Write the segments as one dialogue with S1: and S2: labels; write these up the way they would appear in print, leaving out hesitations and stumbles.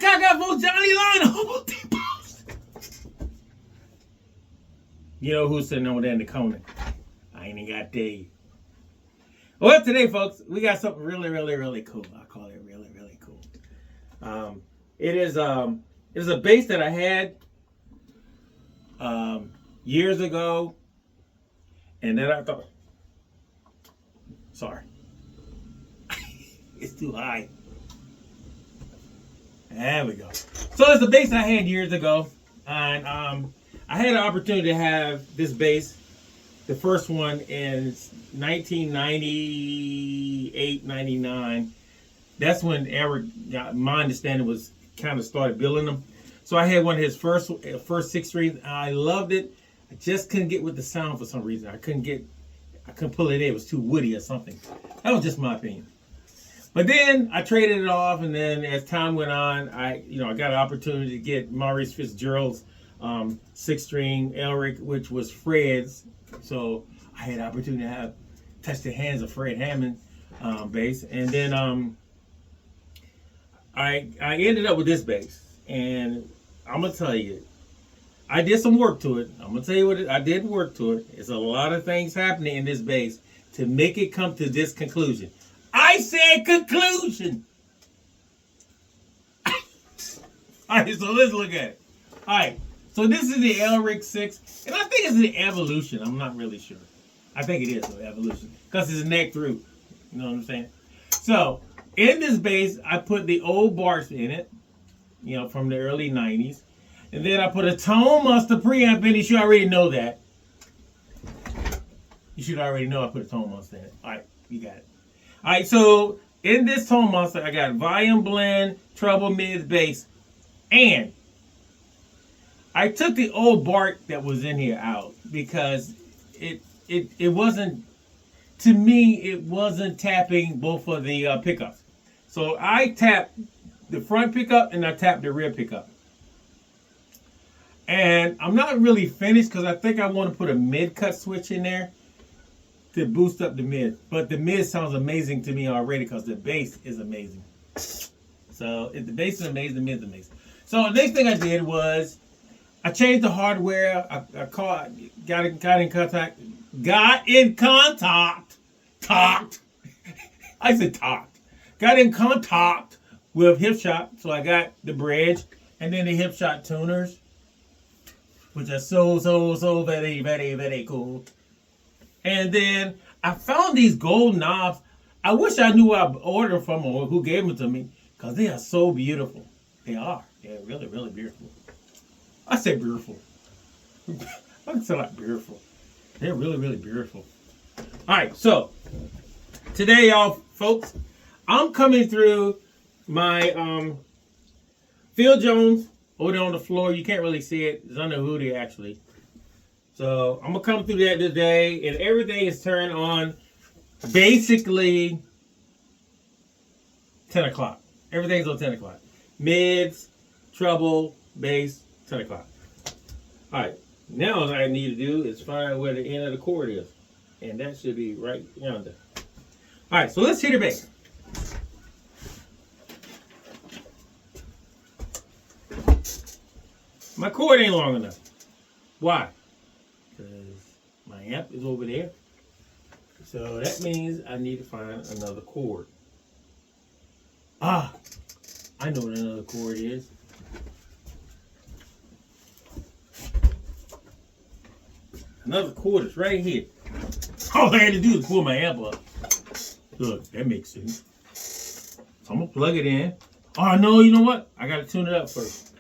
S1: I got both Johnny Line and Hobo T-Post. You know who's sitting over there in the corner? I ain't even got to tell you. Well, today, folks, we got something really, really, really cool. I call it really, really cool. It is a bass that I had years ago, and then I thought, sorry, it's too high. There we go. So it's a bass I had years ago, and I had an opportunity to have this bass, the first one in 1998, 99. That's when Eric, my understanding, was kind of started building them. So I had one of his first 6 strings. I loved it. I just couldn't get with the sound for some reason. I couldn't pull it in. It was too woody or something. That was just my opinion. But then I traded it off, and then as time went on, I got an opportunity to get Maurice Fitzgerald's 6-string ELRICK, which was Fred's. So I had the opportunity to touch the hands of Fred Hammond bass, and then I ended up with this bass, and I'm gonna tell you, I did some work to it. I'm gonna tell you what I did work to it. It's a lot of things happening in this bass to make it come to this conclusion. I said conclusion. All right, so let's look at it. All right, so this is the ELRICK 6, and I think it's the Evolution. I'm not really sure. I think it is the Evolution because it's neck through. You know what I'm saying? So in this bass, I put the old Barts in it, from the early 90s. And then I put a Tone Monster preamp in it. You should already know that. You should already know I put a Tone Monster in it. All right, you got it. All right, so in this Tone Monster, I got volume blend, treble, mid, bass, and I took the old Bart that was in here out because it wasn't, to me, it wasn't tapping both of the pickups. So I tapped the front pickup and I tapped the rear pickup. And I'm not really finished because I think I want to put a mid-cut switch in there to boost up the mid. But the mid sounds amazing to me already because the bass is amazing. So if the bass is amazing, the mid's amazing. So the next thing I did was I changed the hardware. Got in contact. I said talked. Got in contact with Hipshot. So I got the bridge and then the Hipshot tuners, which are so very, very, very cool. And then I found these gold knobs. I wish I knew where I ordered from or who gave them to me because they are so beautiful. They are. They're really, really beautiful. I say beautiful. I say like beautiful. They're really, really beautiful. All right, so today, y'all, folks, I'm coming through my Phil Jones over there on the floor. You can't really see it. It's under a hoodie, actually. So I'm going to come through that today, and everything is turned on basically 10 o'clock. Everything's on 10 o'clock. Mids, treble, bass, 10 o'clock. All right. Now all I need to do is find where the end of the chord is. And that should be right yonder. All right, so let's hit the bass. My chord ain't long enough. Why? Because my amp is over there. So that means I need to find another chord. I know what another chord is. Another chord is right here. All I had to do is pull my amp up. Look, that makes sense. So I'm going to plug it in. Oh, no, you know what? I got to tune it up first.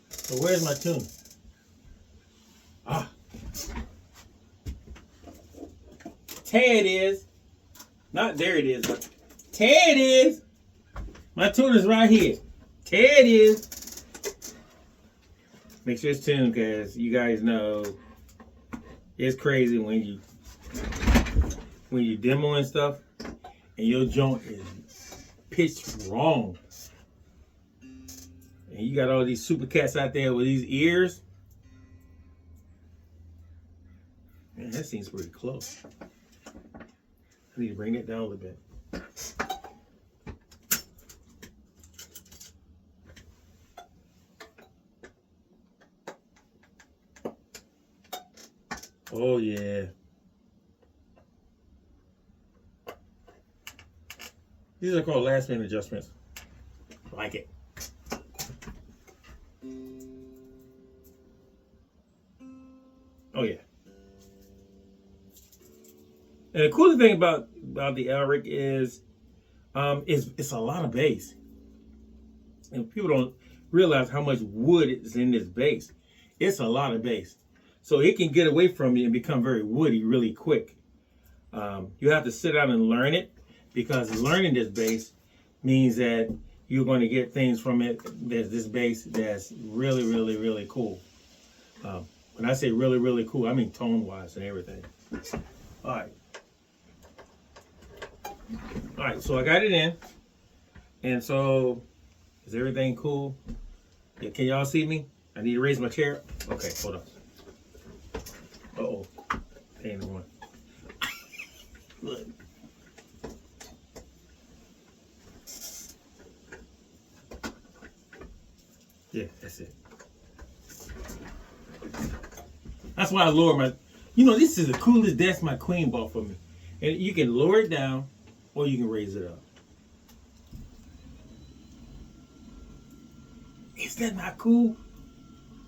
S1: So where's my tune? There it is. Not there it is, but there it is. My tune is right here. There it is. Make sure it's tuned because you guys know it's crazy when you demo and stuff and your joint is pitched wrong. And you got all these super cats out there with these ears. Man, that seems pretty close. I need to bring it down a little bit. Oh yeah. These are called last minute adjustments. Like it. Oh yeah. And the coolest thing about the ELRICK is it's a lot of bass. And people don't realize how much wood is in this bass. It's a lot of bass. So it can get away from you and become very woody really quick. You have to sit down and learn it, because learning this bass means that you're going to get things from it. There's this bass that's really, really, really cool. When I say really, really cool, I mean tone-wise and everything. All right, so I got it in. And so, is everything cool? Yeah, can y'all see me? I need to raise my chair. Okay, hold on. Uh-oh. Ain't the one. Look. Yeah, that's it. That's why I lower my... You know, this is the coolest desk my queen bought for me. And you can lower it down, or you can raise it up. Is that not cool?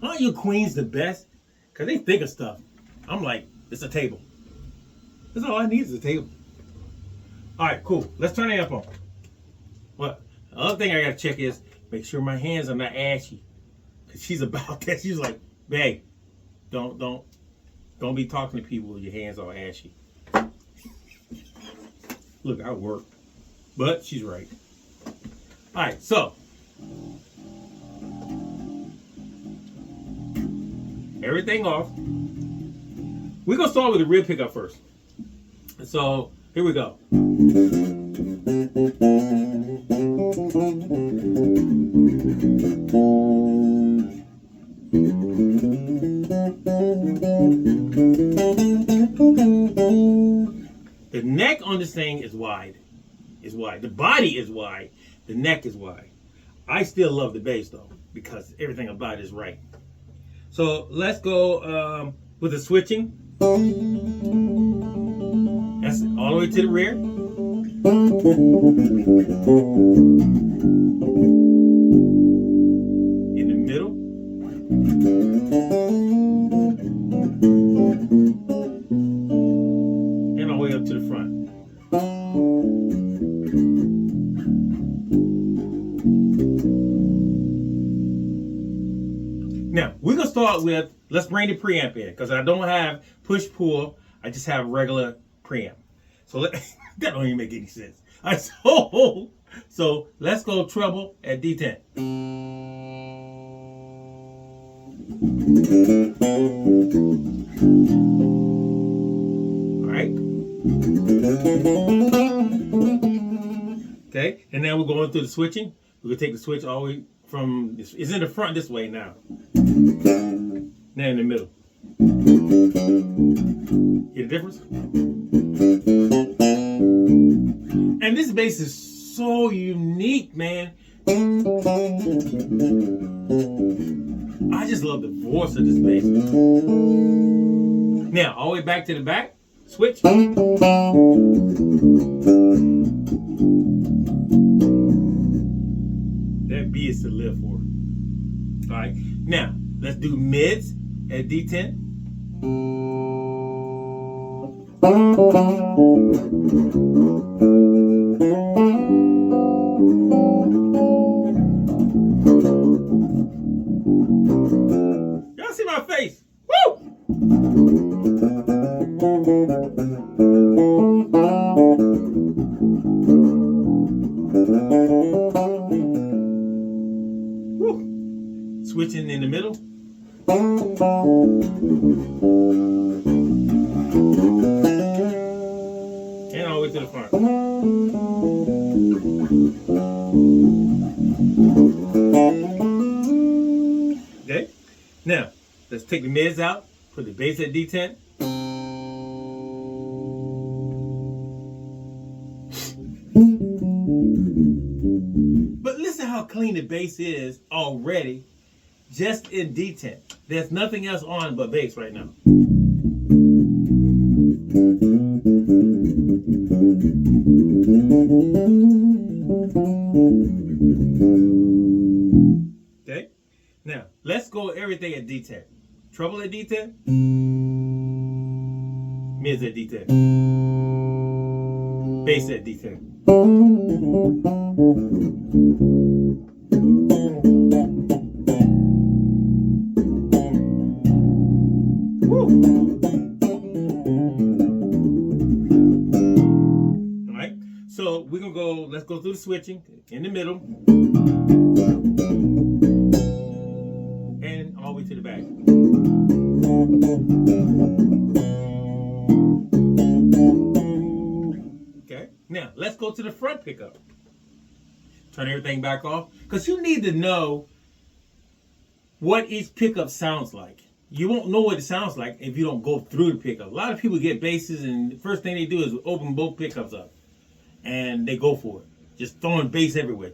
S1: Aren't your queens the best? Because they think of stuff. I'm like, it's a table. That's all I need is a table. All right, cool. Let's turn the amp on. What? The other thing I got to check is make sure my hands are not ashy. Because she's about that. She's like, babe, don't be talking to people with your hands all ashy. Look, I work. But she's right. All right, so. Everything off. We're going to start with the rear pickup first. So, here we go. The neck on this thing is wide. It's wide. The body is wide. The neck is wide. I still love the bass though, because everything about it is right. So let's go with the switching. That's all the way to the rear. In the middle. And all the way up to the front. Now, we're going to start with, let's bring the preamp in, because I don't have push-pull, I just have regular preamp. So that don't even make any sense. So let's go treble at D10. All right. Okay, and now we're going through the switching. We're going to take the switch all the way from, it's in the front this way now. Now in the middle. Hear the difference? And this bass is so unique, man. I just love the voice of this bass. Now, all the way back to the back. Switch. That B is to live for. All right. Now, let's do mids at D10. Y'all see my face? Woo! Woo! Switching in the middle. And all the way to the front. Okay. Now, let's take the mids out. Put the bass at D10. But listen how clean the bass is already, just in D10. There's nothing else on but bass right now. let's go everything at D10. Treble at D10. Mids at D10. Bass at D10. Woo. All right. So we're gonna go. Let's go through the switching in the middle and all the way to the back. Okay. Now let's go to the front pickup. Turn everything back off because you need to know what each pickup sounds like. You won't know what it sounds like if you don't go through the pickup. A lot of people get basses and the first thing they do is open both pickups up and they go for it. Just throwing bass everywhere.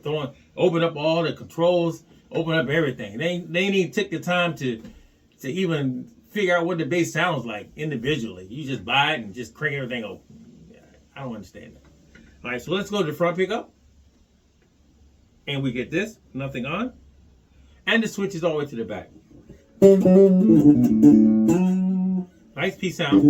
S1: Open up all the controls, open up everything. They ain't even take the time to even figure out what the bass sounds like individually. You just buy it and just crank everything open. I don't understand that. All right, so let's go to the front pickup. And we get this, nothing on. And the switch is all the way to the back. Nice P sound.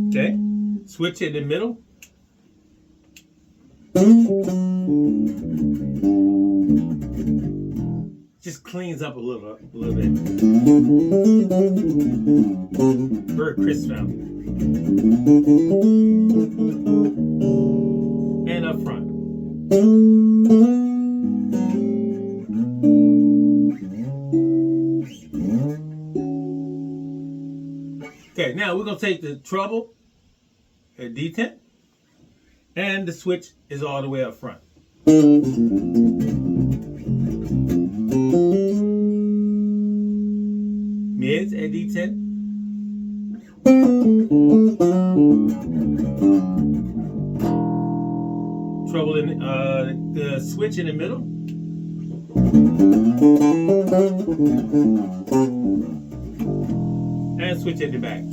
S1: Okay, switch in the middle. Just cleans up a little bit. Very crisp sound. And up front. Okay, now we're gonna take the treble at D10, and the switch is all the way up front. Mids at D10. Treble in the switch in the middle. And switch at the back.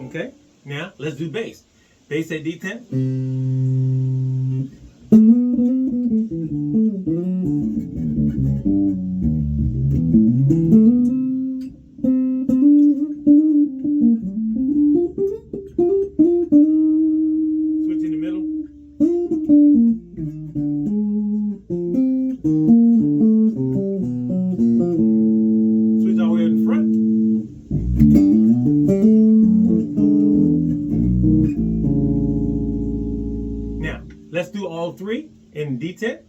S1: Okay, now let's do bass. Bass at D10. Switch in the middle. Switch all the way in front. Now, let's do all three in D10.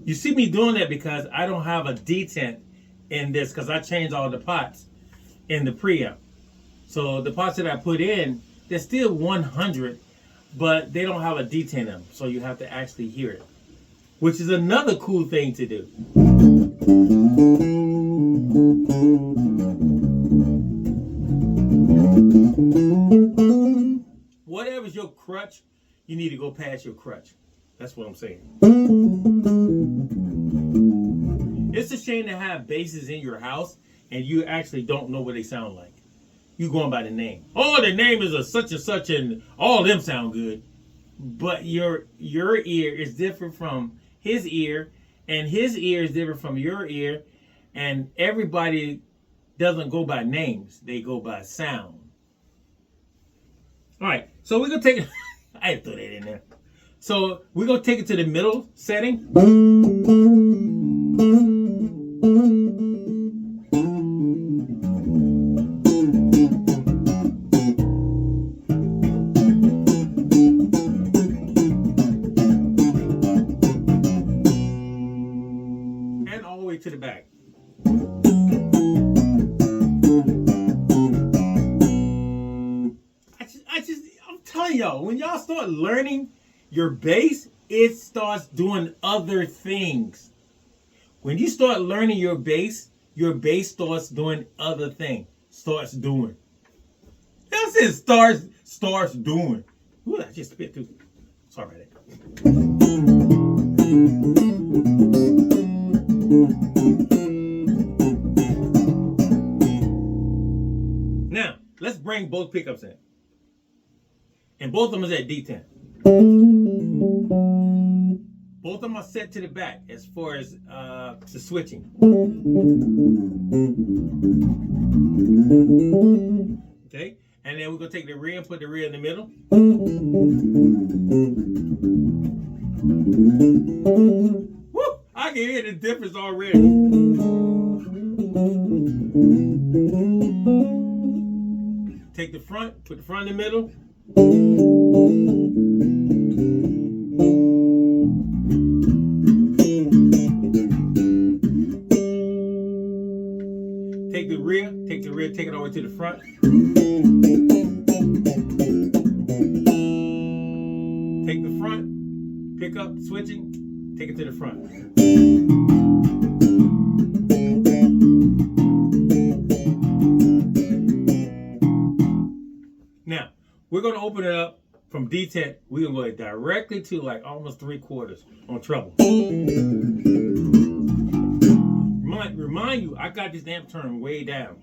S1: You see me doing that because I don't have a detent in this because I changed all the pots in the preamp. So the pots that I put in, they're still 100, but they don't have a detent in them. So you have to actually hear it, which is another cool thing to do. Whatever's your crutch, you need to go past your crutch. That's what I'm saying. It's a shame to have basses in your house and you actually don't know what they sound like. You going by the name. Oh, the name is a such and such and all of them sound good. But your ear is different from his ear and his ear is different from your ear, and everybody doesn't go by names. They go by sound. All right, so we're going to take it. I had to throw that in there. So we're going to take it to the middle setting. And all the way to the back. I'm telling y'all, when y'all start learning your bass, it starts doing other things. When you start learning your bass starts doing other things. Starts doing. That's it. Starts doing. Ooh, I just spit too. Sorry about that. Now, let's bring both pickups in. And both of them is at D10. Both of them are set to the back as far as the switching. Okay, and then we're gonna take the rear and put the rear in the middle. Woo! I can hear the difference already. Take the front, put the front in the middle. Take the rear, take it all the way to the front. Take the front, pick up, switching, take it to the front. Now, we're going to open it up from D10. We're going to go directly to like almost 3/4 on treble. Remind you, I got this amp turned way down.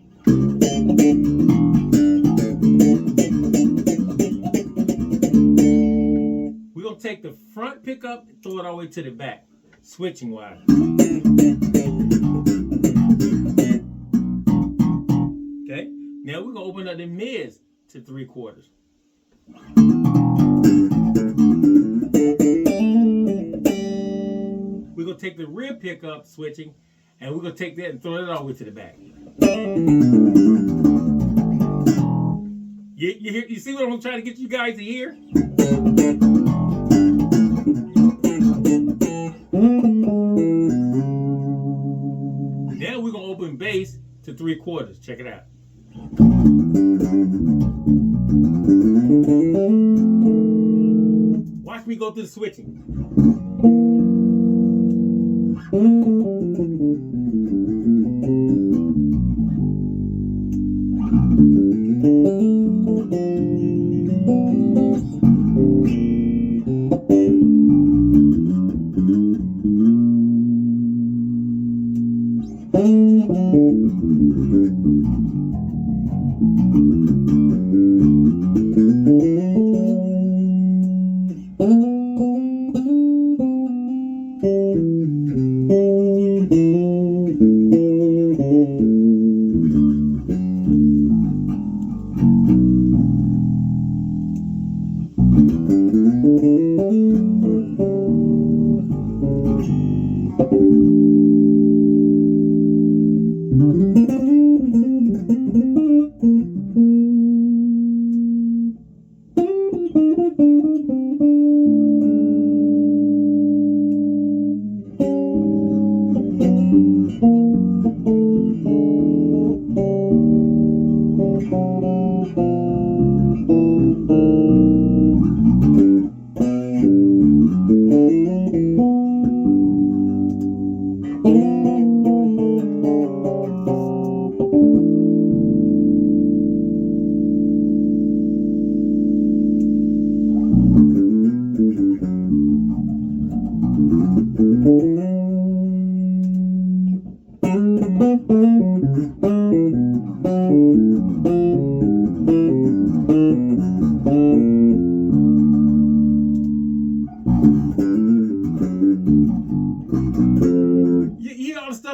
S1: We're going to take the front pickup and throw it all the way to the back, switching wise. Okay, now we're going to open up the mids to 3/4. We're going to take the rear pickup switching, and we're going to take that and throw it all the way to the back. You see what I'm trying to get you guys to hear? Now we're going to open bass to 3/4. Check it out. Watch me go through the switching.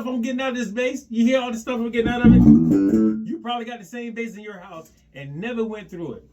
S1: I'm getting out of this bass? You hear all the stuff I'm getting out of it? You probably got the same bass in your house and never went through it.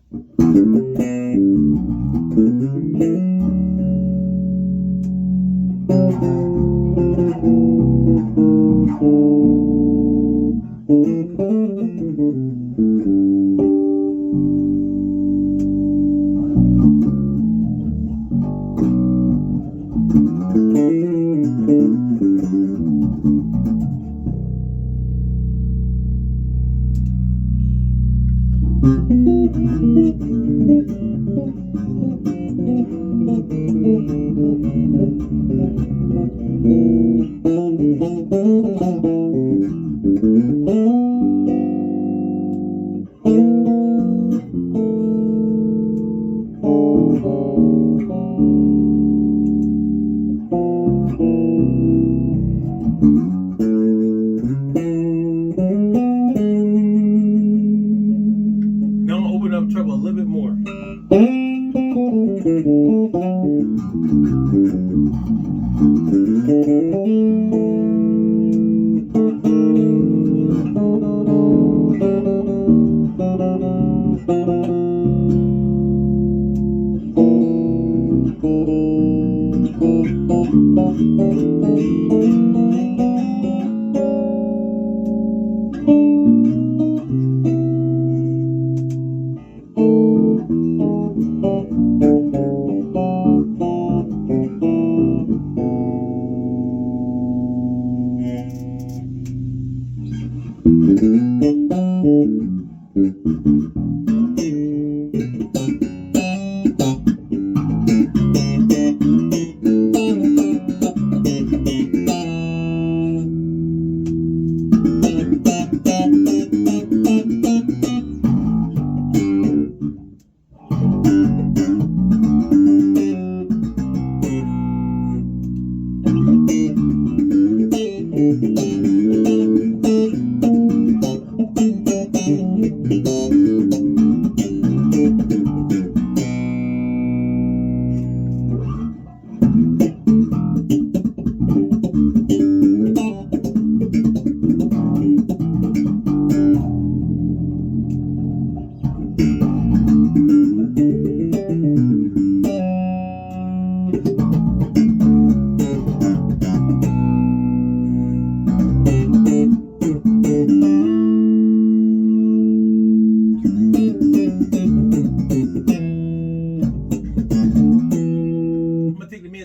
S1: Now I'm gonna open up treble a little bit more.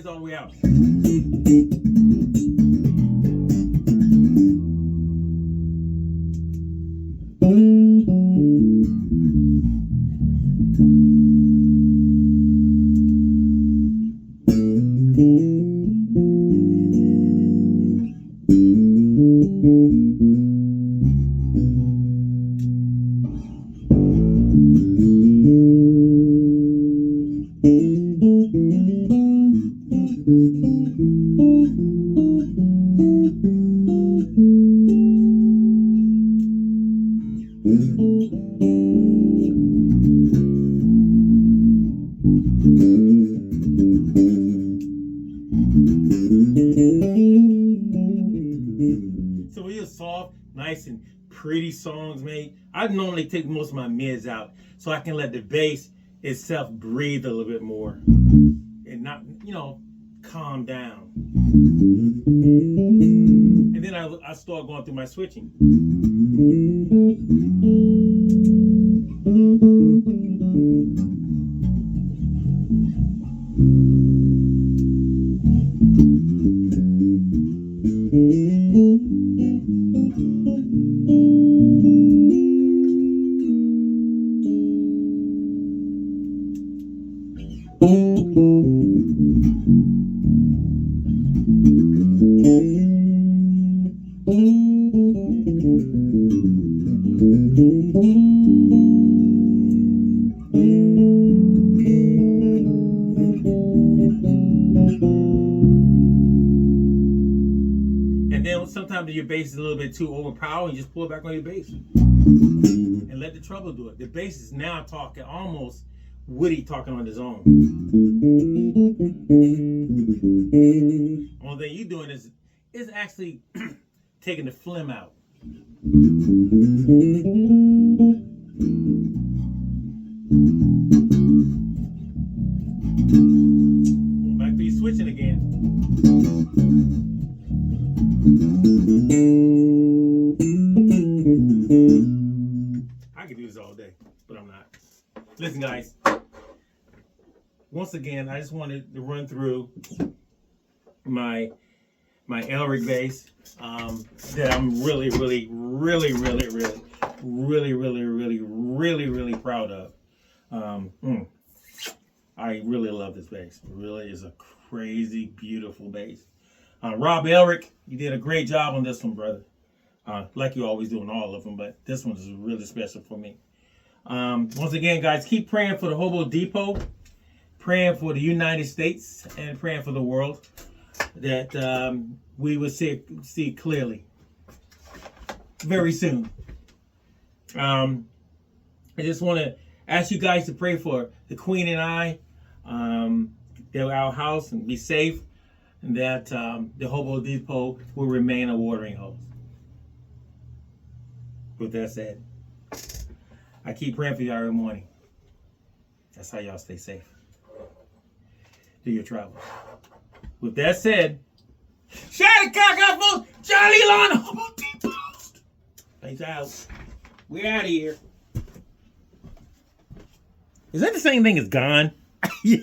S1: All the way out. So real soft, nice and pretty songs made. I normally take most of my mids out so I can let the bass itself breathe a little bit more and not, calm down. And then I start going through my switching. And then sometimes your bass is a little bit too overpowering, you just pull it back on your bass and let the treble do it. The bass is now talking almost Woody talking on his own. Only thing you're doing is actually taking the phlegm out. Going back to your switching again. I could do this all day, but I'm not. Listen, guys. Once again, I just wanted to run through my ELRICK bass that I'm really proud of. I really love this bass. It really is a crazy, beautiful bass. Rob ELRICK, you did a great job on this one, brother. Like you always do on all of them, but this one is really special for me. Once again, guys, keep praying for the Hobo Depot. praying for the United States and praying for the world that we will see clearly very soon. I just want to ask you guys to pray for the Queen and I, that our house and be safe, and that the Hobo Depot will remain a watering hole. With that said, I keep praying for y'all every morning. That's how y'all stay safe. Do your travels. With that said, shout the cock out, folks. Charlie Lawn Hobo Depot. Peace out. We're out of here. Is that the same thing as gone? Yeah.